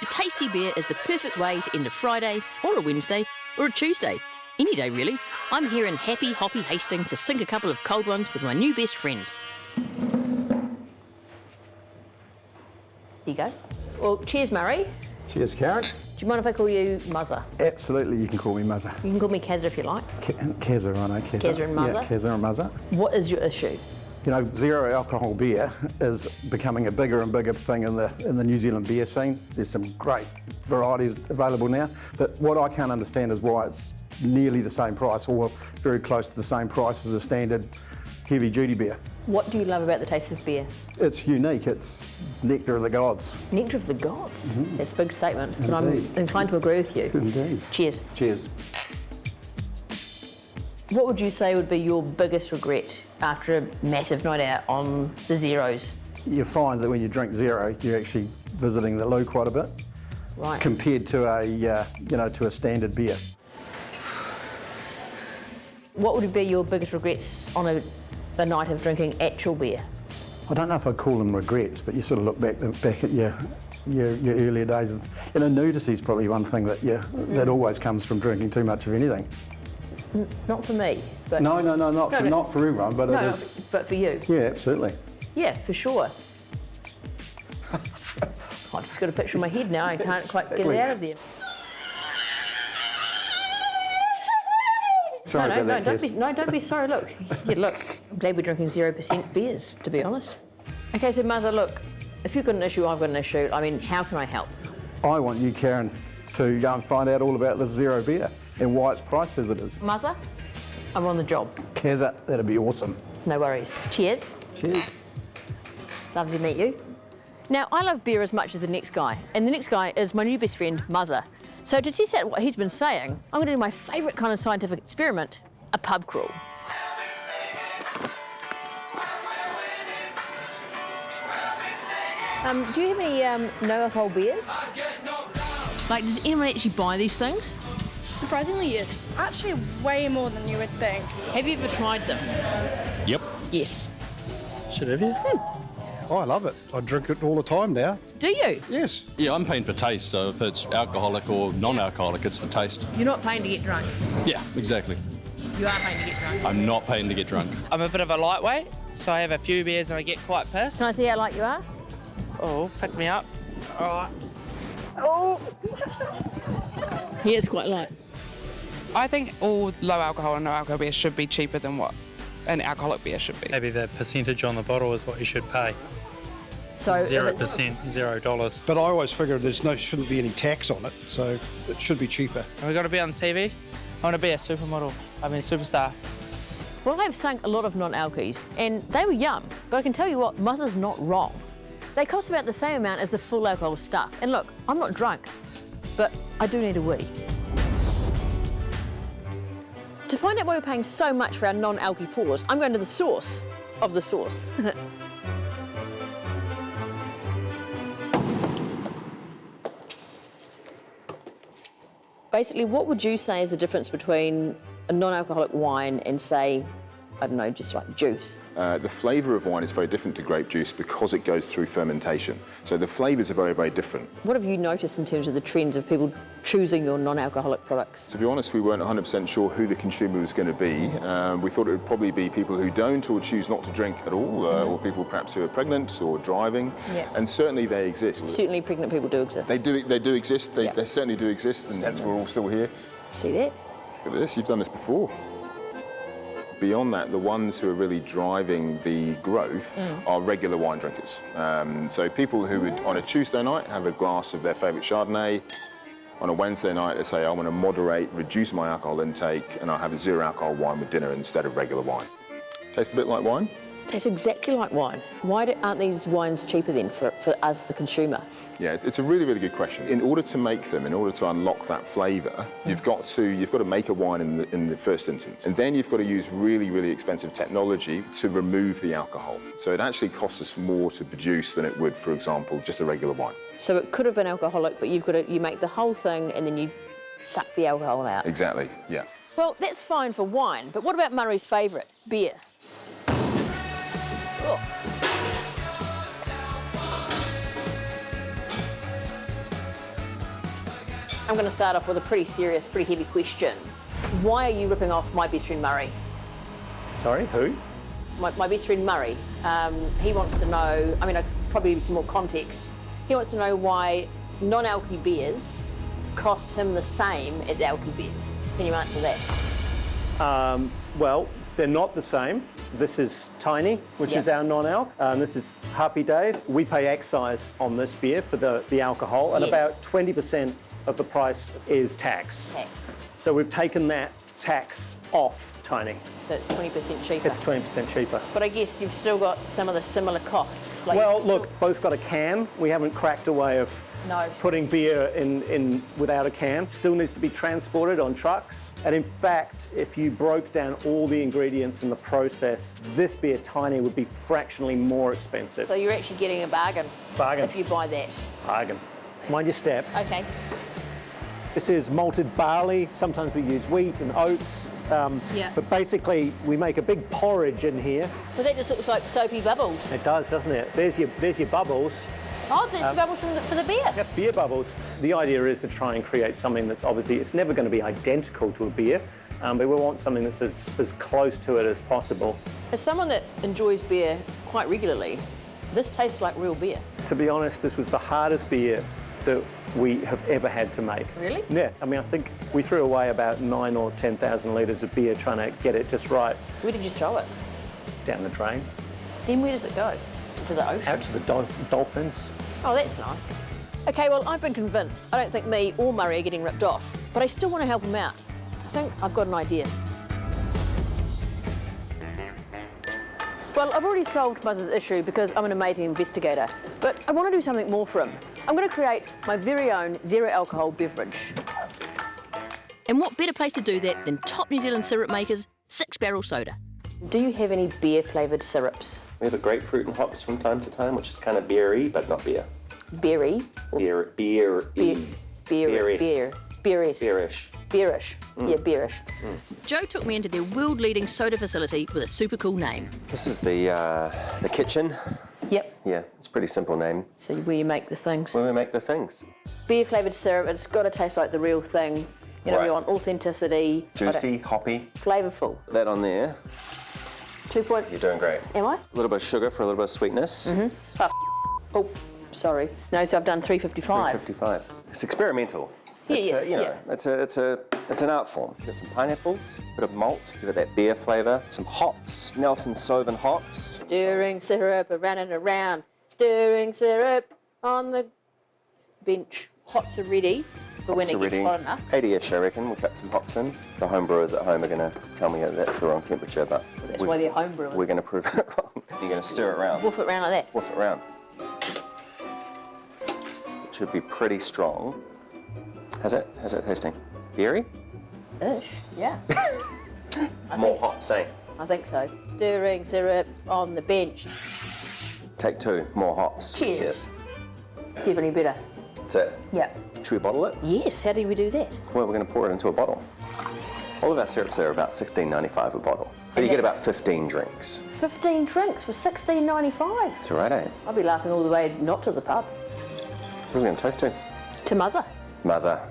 A tasty beer is the perfect way to end a Friday, or a Wednesday, or a Tuesday. Any day, really. I'm here in happy, hoppy Hastings to sink a couple of cold ones with my new best friend. Here you go. Well, cheers, Murray. Cheers, Karen. Do you mind if I call you Muzzer? Absolutely, you can call me Muzzer. You can call me Kazza if you like. Kazza, I know, Kazza. Kazza and Muzzer? Yeah, Kazza and Muzzer. What is your issue? You know, zero alcohol beer is becoming a bigger and bigger thing in the New Zealand beer scene. There's some great varieties available now, but what I can't understand is why it's nearly the same price or very close to the same price as a standard heavy-duty beer. What do you love about the taste of beer? It's unique. It's nectar of the gods. Nectar of the gods? Mm-hmm. That's a big statement, Indeed. but I'm inclined to agree with you. Indeed. Cheers. Cheers. What would you say would be your biggest regret after a massive night out on the zeros? You find that when you drink zero, you're actually visiting the loo quite a bit, Right. compared to a standard beer. What would be your biggest regrets on a night of drinking actual beer? I don't know if I'd call them regrets, but you sort of look back at your earlier days. Nudity is probably one thing that always comes from drinking too much of anything. Not for me, but No, not for everyone, but it is. but for you. Yeah, absolutely. Yeah, for sure. I've just got a picture in my head now. I can't quite get it out of there. Sorry about that, Kaz. Don't be sorry. Look, I'm glad we're drinking 0% beers, to be honest. Okay, so Mother, look, if you've got an issue, I've got an issue. I mean, how can I help? I want you, Karen, to go and find out all about this zero beer and why it's priced as it is. Mother, I'm on the job. Kazza, that'd be awesome. No worries. Cheers. Cheers. Lovely to meet you. Now, I love beer as much as the next guy, and the next guy is my new best friend, Muzzer. So to test out what he's been saying, I'm going to do my favourite kind of scientific experiment, a pub crawl. Do you have any no-alcohol beers? Like, does anyone actually buy these things? Surprisingly, yes. Actually, way more than you would think. Have you ever tried them? Yep. Yes. Should have you? Oh, I love it. I drink it all the time now. Do you? Yes. Yeah, I'm paying for taste, so if it's alcoholic or non-alcoholic, it's the taste. You're not paying to get drunk. Yeah, exactly. You are paying to get drunk. I'm not paying to get drunk. I'm a bit of a lightweight, so I have a few beers and I get quite pissed. Can I see how light you are? Oh, pick me up. All right. He is quite light. I think all low alcohol and no alcohol beer should be cheaper than what an alcoholic beer should be. Maybe the percentage on the bottle is what you should pay. So 0%, $0. But I always figure shouldn't be any tax on it, so it should be cheaper. Have we got to be on TV? I want to be a superstar. Well, I've sunk a lot of non-alkies, and they were yum, but I can tell you what, Muzzer's not wrong. They cost about the same amount as the full alcohol stuff. And look, I'm not drunk, but I do need a wee. To find out why we're paying so much for our non-alky pours, I'm going to the source of the sauce. Basically, what would you say is the difference between a non-alcoholic wine and, say, I don't know, just like juice? The flavour of wine is very different to grape juice because it goes through fermentation. So the flavours are very, very different. What have you noticed in terms of the trends of people choosing your non-alcoholic products? To be honest, we weren't 100% sure who the consumer was going to be. We thought it would probably be people who don't or choose not to drink at all, or people perhaps who are pregnant or driving. Yeah. And certainly they exist. Certainly pregnant people do exist. They do exist. They certainly do exist, and hence we're all still here. See that? Look at this, you've done this before. Beyond that, the ones who are really driving the growth are regular wine drinkers. So people who would, on a Tuesday night, have a glass of their favourite Chardonnay. On a Wednesday night, they say, I want to reduce my alcohol intake, and I'll have a zero alcohol wine with dinner instead of regular wine. Tastes a bit like wine. Tastes exactly like wine. Why aren't these wines cheaper then for us, the consumer? Yeah, it's a really, really good question. In order to make them, in order to unlock that flavour, you've got to make a wine in the first instance, and then you've got to use really, really expensive technology to remove the alcohol. So it actually costs us more to produce than it would, for example, just a regular wine. So it could have been alcoholic, but you make the whole thing and then you suck the alcohol out. Exactly, yeah. Well, that's fine for wine, but what about Murray's favourite, beer? Oh. I'm going to start off with a pretty serious, pretty heavy question. Why are you ripping off my best friend Murray? Sorry, who? My best friend Murray. He wants to know, I mean, I'd probably give some more context. He wants to know why non-alky beers cost him the same as alky beers. Can you answer that? Well, they're not the same. This is Tiny, which is our non-alc. This is Happy Days. We pay excise on this beer for the alcohol, and about 20% of the price is tax. So we've taken that tax off Tiny. So it's 20% cheaper. It's 20% cheaper. But I guess you've still got some of the similar costs. Like Well, look, it's both got a can. We haven't cracked a way of putting beer in without a can. Still needs to be transported on trucks. And in fact, if you broke down all the ingredients in the process, this beer Tiny would be fractionally more expensive. So you're actually getting a bargain. Bargain. If you buy that. Bargain. Mind your step. Okay. This is malted barley. Sometimes we use wheat and oats. But basically, we make a big porridge in here. Well, that just looks like soapy bubbles. It does, doesn't it? There's your bubbles. Oh, there's the bubbles for the beer. That's beer bubbles. The idea is to try and create something that's obviously, it's never going to be identical to a beer, but we want something that's as close to it as possible. As someone that enjoys beer quite regularly, this tastes like real beer. To be honest, this was the hardest beer that we have ever had to make. Really? Yeah, I mean, I think we threw away about 9,000 or 10,000 litres of beer trying to get it just right. Where did you throw it? Down the drain. Then where does it go? To the ocean? Out to the dolphins. Oh, that's nice. Okay, well, I've been convinced. I don't think me or Murray are getting ripped off, but I still want to help him out. I think I've got an idea. Well, I've already solved Muzz's issue because I'm an amazing investigator, but I want to do something more for him. I'm going to create my very own zero-alcohol beverage. And what better place to do that than top New Zealand syrup makers, Six Barrel Soda. Do you have any beer-flavoured syrups? We have a grapefruit and hops from time to time, which is kind of beery, but not beer. Berry? Beer. Beerish. Beerish. Yeah, beerish. Joe took me into their world-leading soda facility with a super cool name. This is the kitchen. Yep. Yeah, it's a pretty simple name. So where you make the things. Where we make the things. Beer-flavoured syrup, it's got to taste like the real thing. You know, we want authenticity. Juicy, hoppy. Flavourful. That on there. 2 point. You're doing great. Am I? A little bit of sugar for a little bit of sweetness. Oh, sorry. No, so I've done 355. 355. It's experimental. It's an art form. You've got some pineapples, a bit of malt, you've got that beer flavour, some hops, Nelson Sauvin hops. Stirring syrup around and around. Stirring syrup on the bench. Hops are ready for when it gets hot enough. 80-ish, I reckon. We'll chuck some hops in. The home brewers at home are going to tell me that's the wrong temperature, but that's why they're home brewers. We're going to prove it wrong. You're going to stir it around. Woof it around like that. Woof it around. It should be pretty strong. How's it tasting? Beery? Ish, yeah. More hops, eh? I think so. Stirring syrup on the bench. Take 2, more hops. Cheers. Definitely better. That's it. Yeah. Should we bottle it? Yes, how do we do that? Well, we're going to pour it into a bottle. All of our syrups are about $16.95 a bottle. But you get about 15 drinks. 15 drinks for $16.95? That's right, eh? I'll be laughing all the way not to the pub. What are we going to toast to? To Muzza. Muzza.